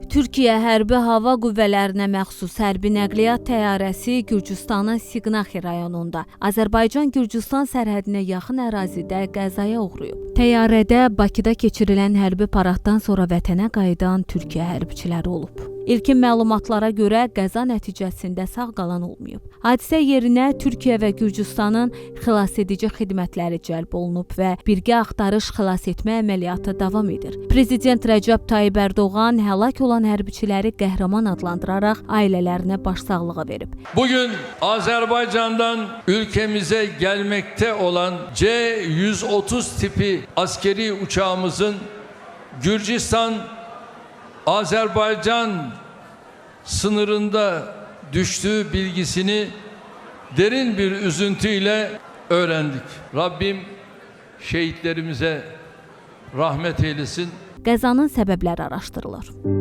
Türkiyə Hərbi Hava Qüvvələrinə məxsus hərbi nəqliyyat təyyarəsi Gürcüstanın Siqnaxi rayonunda Azərbaycan-Gürcüstan sərhədinə yaxın ərazidə qəzaya uğrayıb. Təyyarədə Bakıda keçirilən hərbi paraddan sonra vətənə qayıdan Türkiyə hərbiçiləri olub. İlkin məlumatlara görə qəza nəticəsində sağ qalan olmayıb. Hadisə yerinə Türkiyə və Gürcüstanın xilasedici xidmətləri cəlb olunub və birgə axtarış xilas etmə əməliyyatı davam edir. Prezident Rəcəb Tayyib Ərdoğan həlak olan hərbiçiləri qəhrəman adlandıraraq ailələrinə başsağlığı verib. Bugün Azerbaycan'dan ülkemize gelmekte olan C-130 tipi askeri uçağımızın Gürcistan Azerbaycan sınırında düştüğü bilgisini derin bir üzüntüyle öğrendik. Rabbim şehitlerimize rahmet eylesin. Qəzanın səbəbləri araşdırılır.